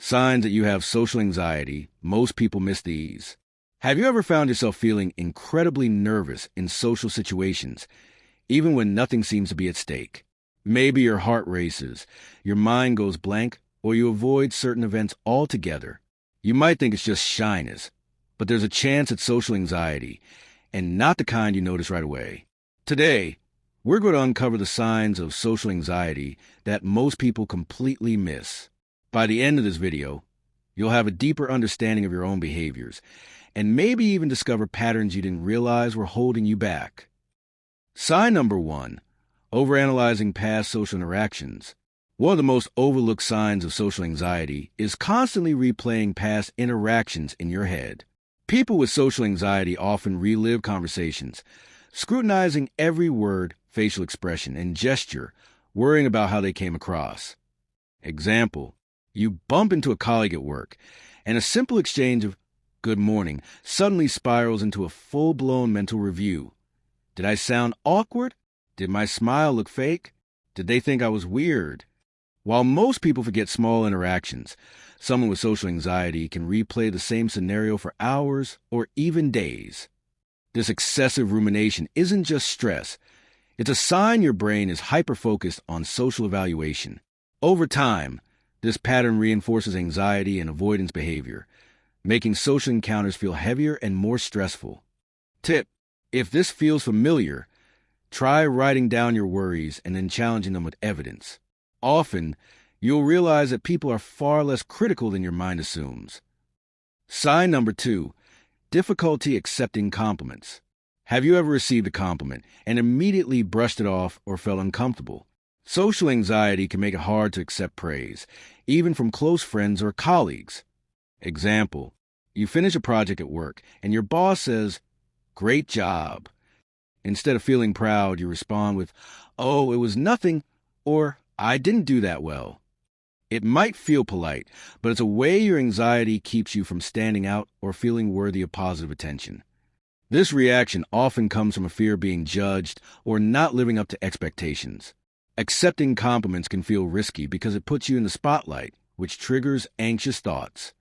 Signs that you have social anxiety. Most people miss these. Have you ever found yourself feeling incredibly nervous in social situations, even when nothing seems to be at stake? Maybe your heart races, your mind goes blank, or you avoid certain events altogether. You might think it's just shyness, but there's a chance it's social anxiety, and not the kind you notice right away. Today, we're going to uncover the signs of social anxiety that most people completely miss. By the end of this video, you'll have a deeper understanding of your own behaviors, and maybe even discover patterns you didn't realize were holding you back. Sign number 1, overanalyzing past social interactions. One of the most overlooked signs of social anxiety is constantly replaying past interactions in your head. People with social anxiety often relive conversations, scrutinizing every word, facial expression, and gesture, worrying about how they came across. Example, you bump into a colleague at work, and a simple exchange of "good morning" suddenly spirals into a full-blown mental review. Did I sound awkward? Did my smile look fake? Did they think I was weird? While most people forget small interactions, someone with social anxiety can replay the same scenario for hours or even days. This excessive rumination isn't just stress. It's a sign your brain is hyper-focused on social evaluation. Over time, this pattern reinforces anxiety and avoidance behavior, making social encounters feel heavier and more stressful. Tip: if this feels familiar, try writing down your worries and then challenging them with evidence. Often, you'll realize that people are far less critical than your mind assumes. Sign number 2, difficulty accepting compliments. Have you ever received a compliment and immediately brushed it off or felt uncomfortable? Social anxiety can make it hard to accept praise, even from close friends or colleagues. Example, you finish a project at work and your boss says, "Great job." Instead of feeling proud, you respond with, "Oh, it was nothing," or "I didn't do that well." It might feel polite, but it's a way your anxiety keeps you from standing out or feeling worthy of positive attention. This reaction often comes from a fear of being judged or not living up to expectations. Accepting compliments can feel risky because it puts you in the spotlight, which triggers anxious thoughts.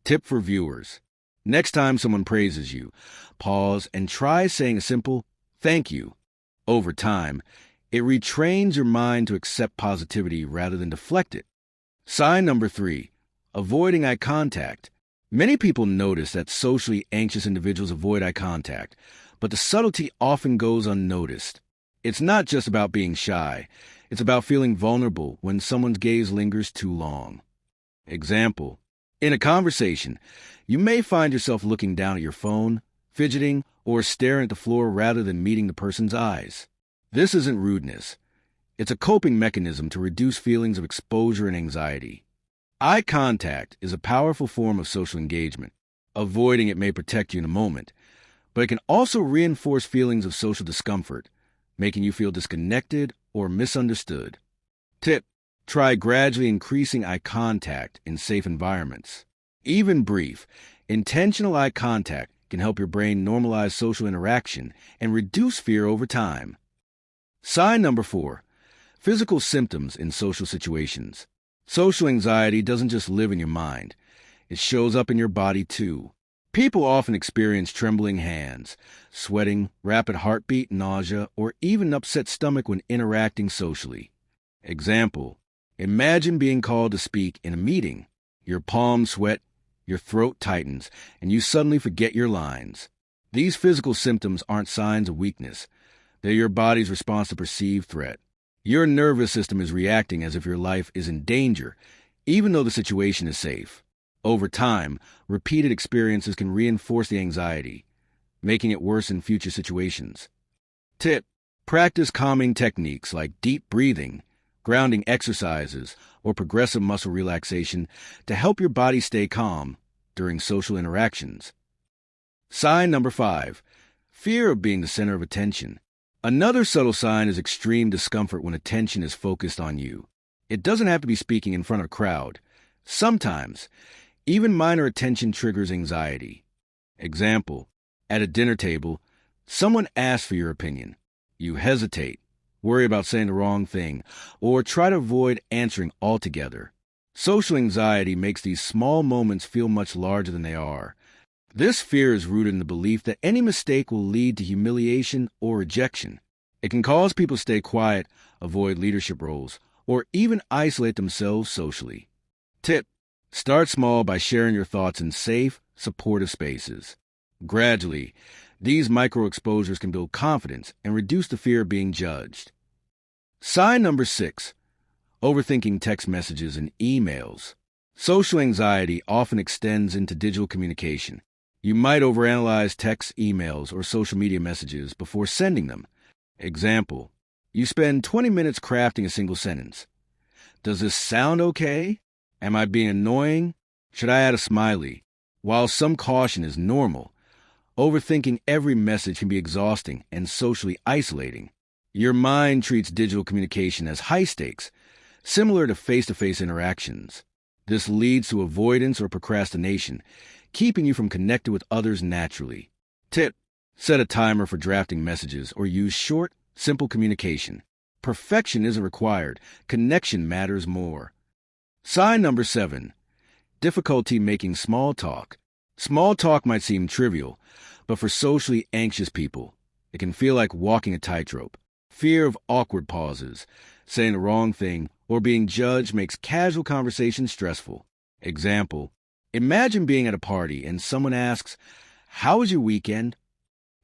Tip for viewers: next time someone praises you, pause and try saying a simple "thank you." Over time, it retrains your mind to accept positivity rather than deflect it. Sign number 3, avoiding eye contact. Many people notice that socially anxious individuals avoid eye contact, but the subtlety often goes unnoticed. It's not just about being shy. It's about feeling vulnerable when someone's gaze lingers too long. Example, in a conversation, you may find yourself looking down at your phone, fidgeting, or staring at the floor rather than meeting the person's eyes. This isn't rudeness. It's a coping mechanism to reduce feelings of exposure and anxiety. Eye contact is a powerful form of social engagement. Avoiding it may protect you in a moment, but it can also reinforce feelings of social discomfort, making you feel disconnected or misunderstood. Tip: try gradually increasing eye contact in safe environments. Even brief, intentional eye contact can help your brain normalize social interaction and reduce fear over time. Sign number 4, physical symptoms in social situations. Social anxiety doesn't just live in your mind. It shows up in your body too. People often experience trembling hands, sweating, rapid heartbeat, nausea, or even upset stomach when interacting socially. Example, imagine being called to speak in a meeting. Your palms sweat, your throat tightens, and you suddenly forget your lines. These physical symptoms aren't signs of weakness. They're your body's response to perceived threat. Your nervous system is reacting as if your life is in danger, even though the situation is safe. Over time, repeated experiences can reinforce the anxiety, making it worse in future situations. Tip: practice calming techniques like deep breathing, grounding exercises, or progressive muscle relaxation to help your body stay calm during social interactions. Sign number 5, fear of being the center of attention. Another subtle sign is extreme discomfort when attention is focused on you. It doesn't have to be speaking in front of a crowd. Sometimes, even minor attention triggers anxiety. Example, at a dinner table, someone asks for your opinion. You hesitate, worry about saying the wrong thing, or try to avoid answering altogether. Social anxiety makes these small moments feel much larger than they are. This fear is rooted in the belief that any mistake will lead to humiliation or rejection. It can cause people to stay quiet, avoid leadership roles, or even isolate themselves socially. Tip: start small by sharing your thoughts in safe, supportive spaces. Gradually, these micro exposures can build confidence and reduce the fear of being judged. Sign number 6: overthinking text messages and emails. Social anxiety often extends into digital communication. You might overanalyze texts, emails, or social media messages before sending them. Example: you spend 20 minutes crafting a single sentence. Does this sound okay? Am I being annoying? Should I add a smiley? While some caution is normal, overthinking every message can be exhausting and socially isolating. Your mind treats digital communication as high stakes, similar to face-to-face interactions. This leads to avoidance or procrastination, keeping you from connecting with others naturally. Tip: set a timer for drafting messages or use short, simple communication. Perfection isn't required. Connection matters more. Sign number 7: difficulty making small talk. Small talk might seem trivial, but for socially anxious people, it can feel like walking a tightrope. Fear of awkward pauses, saying the wrong thing, or being judged makes casual conversation stressful. Example: imagine being at a party and someone asks, "How was your weekend?"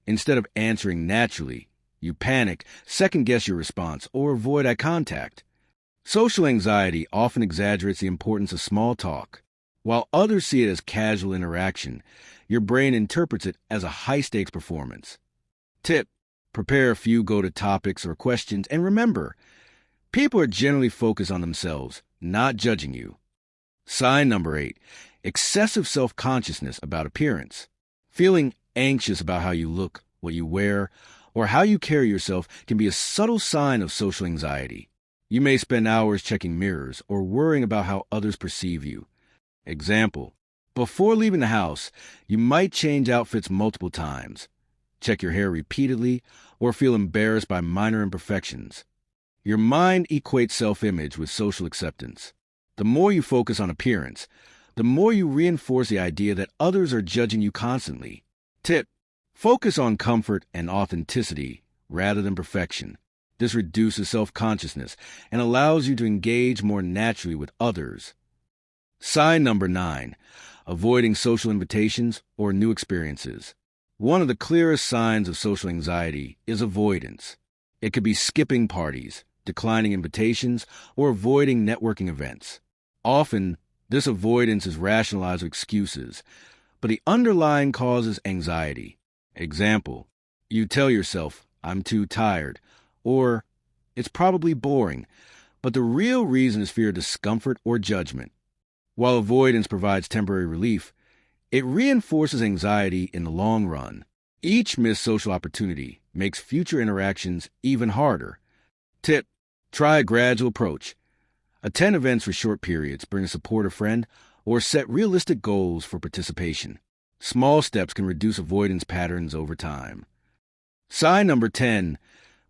Instead of answering naturally, you panic, second-guess your response, or avoid eye contact. Social anxiety often exaggerates the importance of small talk. While others see it as casual interaction, your brain interprets it as a high-stakes performance. Tip: prepare a few go-to topics or questions, and remember, people are generally focused on themselves, not judging you. Sign number 8: excessive self-consciousness about appearance. Feeling anxious about how you look, what you wear, or how you carry yourself can be a subtle sign of social anxiety. You may spend hours checking mirrors or worrying about how others perceive you. Example: before leaving the house, you might change outfits multiple times, check your hair repeatedly, or feel embarrassed by minor imperfections. Your mind equates self-image with social acceptance. The more you focus on appearance, the more you reinforce the idea that others are judging you constantly. Tip: focus on comfort and authenticity rather than perfection. This reduces self-consciousness and allows you to engage more naturally with others. Sign number 9: avoiding social invitations or new experiences. One of the clearest signs of social anxiety is avoidance. It could be skipping parties, declining invitations, or avoiding networking events. Often, this avoidance is rationalized with excuses, but the underlying cause is anxiety. Example: you tell yourself, "I'm too tired," or "it's probably boring," but the real reason is fear of discomfort or judgment. While avoidance provides temporary relief, it reinforces anxiety in the long run. Each missed social opportunity makes future interactions even harder. Tip: try a gradual approach. Attend events for short periods, bring a supportive friend, or set realistic goals for participation. Small steps can reduce avoidance patterns over time. Sign number 10: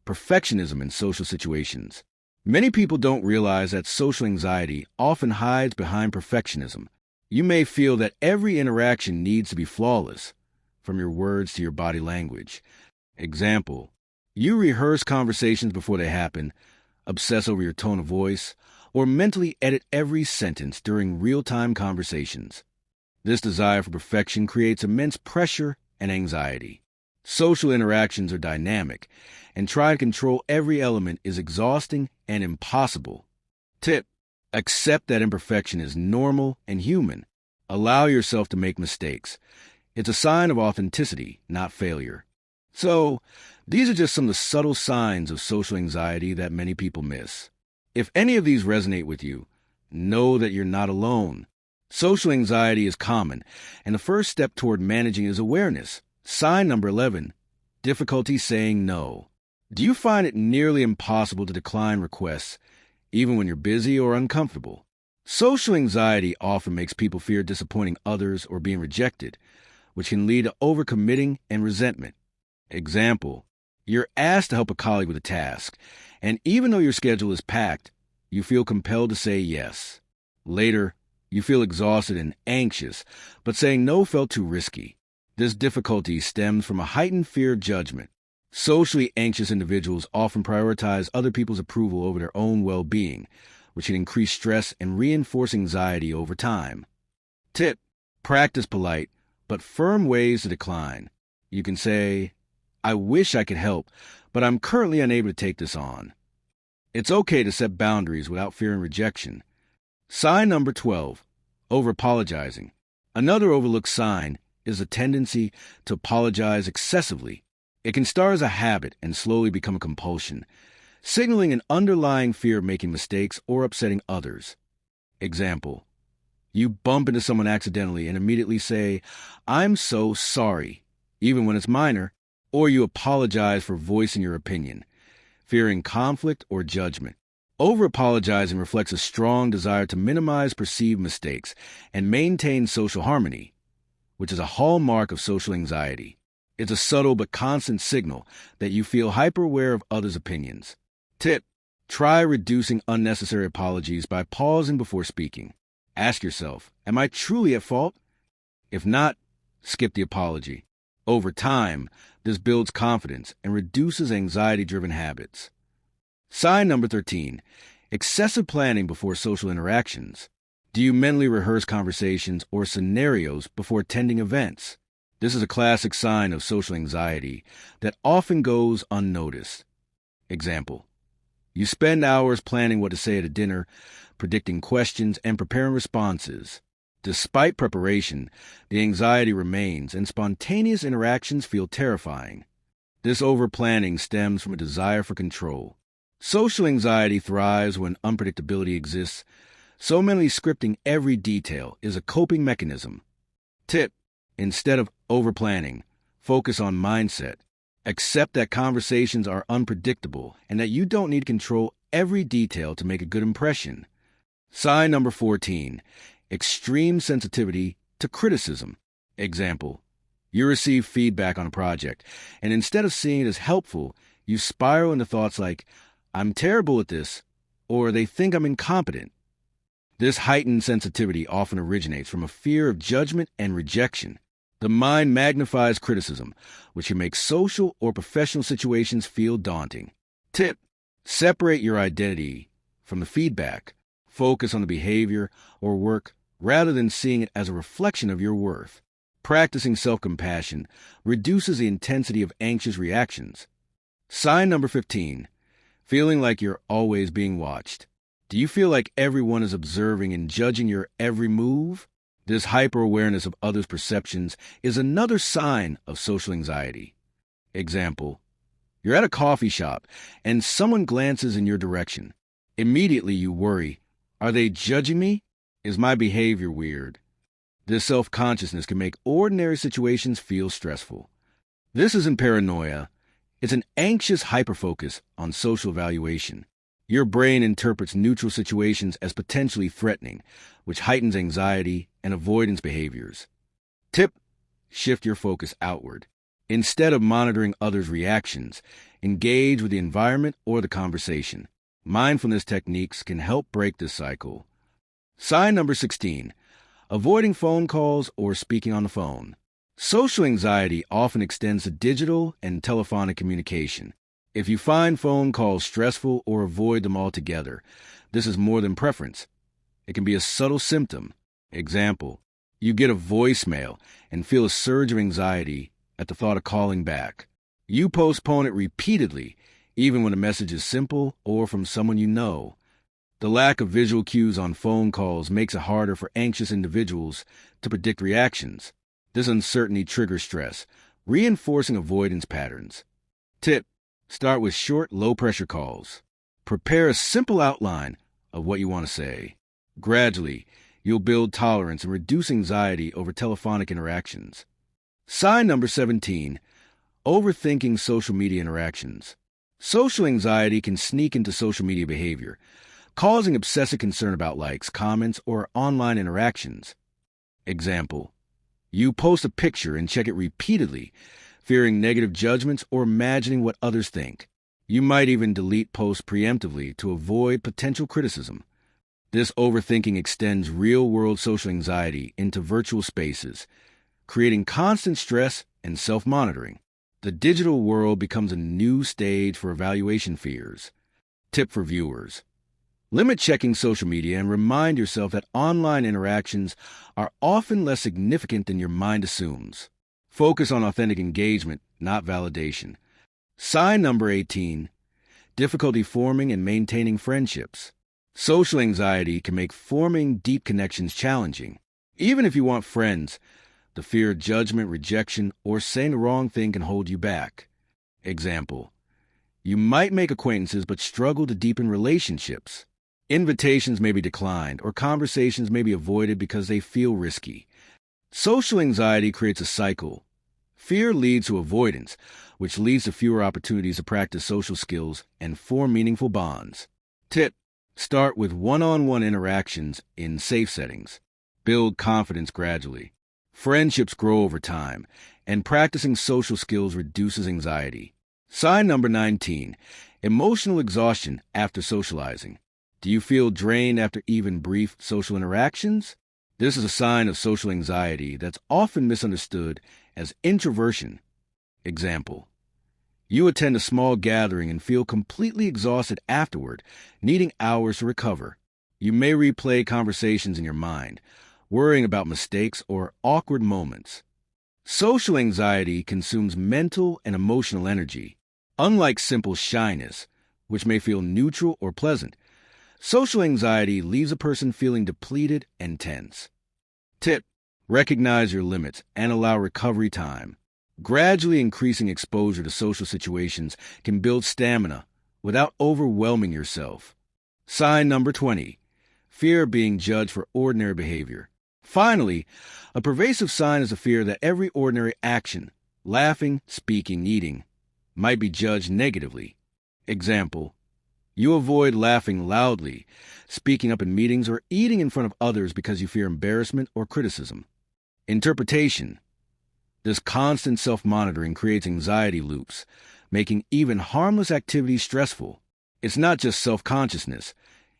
perfectionism in social situations. Many people don't realize that social anxiety often hides behind perfectionism. You may feel that every interaction needs to be flawless, from your words to your body language. Example: you rehearse conversations before they happen, obsess over your tone of voice, or mentally edit every sentence during real-time conversations. This desire for perfection creates immense pressure and anxiety. Social interactions are dynamic, and trying to control every element is exhausting and impossible. Tip: accept that imperfection is normal and human. Allow yourself to make mistakes. It's a sign of authenticity, not failure. So, these are just some of the subtle signs of social anxiety that many people miss. If any of these resonate with you, know that you're not alone. Social anxiety is common, and the first step toward managing is awareness. Sign number 11: difficulty saying no. Do you find it nearly impossible to decline requests, even when you're busy or uncomfortable? Social anxiety often makes people fear disappointing others or being rejected, which can lead to overcommitting and resentment. Example: you're asked to help a colleague with a task, and even though your schedule is packed, you feel compelled to say yes. Later, you feel exhausted and anxious, but saying no felt too risky. This difficulty stems from a heightened fear of judgment. Socially anxious individuals often prioritize other people's approval over their own well-being, which can increase stress and reinforce anxiety over time. Tip: practice polite, but firm ways to decline. You can say, "I wish I could help, but I'm currently unable to take this on." It's okay to set boundaries without fearing rejection. Sign number 12, over-apologizing. Another overlooked sign is a tendency to apologize excessively. It can start as a habit and slowly become a compulsion, signaling an underlying fear of making mistakes or upsetting others. Example: you bump into someone accidentally and immediately say, "I'm so sorry," even when it's minor, or you apologize for voicing your opinion, fearing conflict or judgment. Over-apologizing reflects a strong desire to minimize perceived mistakes and maintain social harmony, which is a hallmark of social anxiety. It's a subtle but constant signal that you feel hyper-aware of others' opinions. Tip: try reducing unnecessary apologies by pausing before speaking. Ask yourself, am I truly at fault? If not, skip the apology. Over time, this builds confidence and reduces anxiety-driven habits. Sign number 13, excessive planning before social interactions. Do you mentally rehearse conversations or scenarios before attending events? This is a classic sign of social anxiety that often goes unnoticed. Example: you spend hours planning what to say at a dinner, predicting questions, and preparing responses. Despite preparation, the anxiety remains, and spontaneous interactions feel terrifying. This over-planning stems from a desire for control. Social anxiety thrives when unpredictability exists, so mentally scripting every detail is a coping mechanism. Tip: instead of over-planning, focus on mindset. Accept that conversations are unpredictable and that you don't need to control every detail to make a good impression. Sign number 14, extreme sensitivity to criticism. Example: you receive feedback on a project, and instead of seeing it as helpful, you spiral into thoughts like, "I'm terrible at this," or "they think I'm incompetent." This heightened sensitivity often originates from a fear of judgment and rejection. The mind magnifies criticism, which can make social or professional situations feel daunting. Tip: separate your identity from the feedback. Focus on the behavior or work rather than seeing it as a reflection of your worth. Practicing self-compassion reduces the intensity of anxious reactions. Sign number 15, feeling like you're always being watched. Do you feel like everyone is observing and judging your every move? This hyper-awareness of others' perceptions is another sign of social anxiety. Example: you're at a coffee shop and someone glances in your direction. Immediately you worry, "Are they judging me? Is my behavior weird?" This self-consciousness can make ordinary situations feel stressful. This isn't paranoia. It's an anxious hyperfocus on social evaluation. Your brain interprets neutral situations as potentially threatening, which heightens anxiety and avoidance behaviors. Tip: shift your focus outward. Instead of monitoring others' reactions, engage with the environment or the conversation. Mindfulness techniques can help break this cycle. Sign number 16, avoiding phone calls or speaking on the phone. Social anxiety often extends to digital and telephonic communication. If you find phone calls stressful or avoid them altogether, this is more than preference. It can be a subtle symptom. Example: you get a voicemail and feel a surge of anxiety at the thought of calling back. You postpone it repeatedly, even when a message is simple or from someone you know. The lack of visual cues on phone calls makes it harder for anxious individuals to predict reactions. This uncertainty triggers stress, reinforcing avoidance patterns. Tip: start with short, low-pressure calls. Prepare a simple outline of what you want to say. Gradually, you'll build tolerance and reduce anxiety over telephonic interactions. Sign number 17, overthinking social media interactions. Social anxiety can sneak into social media behavior, causing obsessive concern about likes, comments, or online interactions. Example: you post a picture and check it repeatedly, fearing negative judgments or imagining what others think. You might even delete posts preemptively to avoid potential criticism. This overthinking extends real-world social anxiety into virtual spaces, creating constant stress and self-monitoring. The digital world becomes a new stage for evaluation fears. Tip for viewers: limit checking social media and remind yourself that online interactions are often less significant than your mind assumes. Focus on authentic engagement, not validation. Sign number 18: difficulty forming and maintaining friendships. Social anxiety can make forming deep connections challenging. Even if you want friends, the fear of judgment, rejection, or saying the wrong thing can hold you back. Example: you might make acquaintances but struggle to deepen relationships. Invitations may be declined, or conversations may be avoided because they feel risky. Social anxiety creates a cycle. Fear leads to avoidance, which leads to fewer opportunities to practice social skills and form meaningful bonds. Tip: start with one-on-one interactions in safe settings. Build confidence gradually. Friendships grow over time, and practicing social skills reduces anxiety. Sign number 19: emotional exhaustion after socializing. Do you feel drained after even brief social interactions? This is a sign of social anxiety that's often misunderstood as introversion. Example: you attend a small gathering and feel completely exhausted afterward, needing hours to recover. You may replay conversations in your mind, worrying about mistakes or awkward moments. Social anxiety consumes mental and emotional energy. Unlike simple shyness, which may feel neutral or pleasant, social anxiety leaves a person feeling depleted and tense. Tip: recognize your limits and allow recovery time. Gradually increasing exposure to social situations can build stamina without overwhelming yourself. Sign number 20: fear of being judged for ordinary behavior. Finally, a pervasive sign is a fear that every ordinary action, laughing, speaking, eating, might be judged negatively. Example: you avoid laughing loudly, speaking up in meetings, or eating in front of others because you fear embarrassment or criticism. Interpretation: this constant self-monitoring creates anxiety loops, making even harmless activities stressful. It's not just self-consciousness,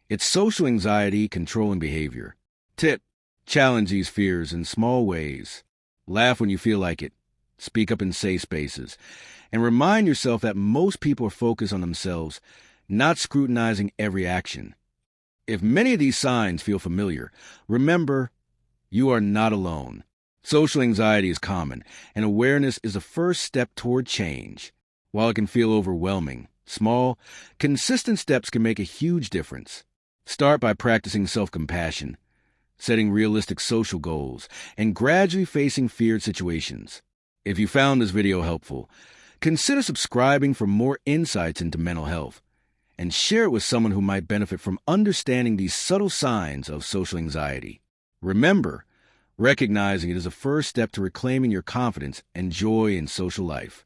it's social anxiety controlling behavior. Tip: challenge these fears in small ways. Laugh when you feel like it. Speak up in safe spaces. And remind yourself that most people are focused on themselves, not scrutinizing every action. If many of these signs feel familiar, remember, you are not alone. Social anxiety is common, and awareness is the first step toward change. While it can feel overwhelming, small, consistent steps can make a huge difference. Start by practicing self-compassion, setting realistic social goals, and gradually facing feared situations. If you found this video helpful, consider subscribing for more insights into mental health, and share it with someone who might benefit from understanding these subtle signs of social anxiety. Remember, recognizing it is a first step to reclaiming your confidence and joy in social life.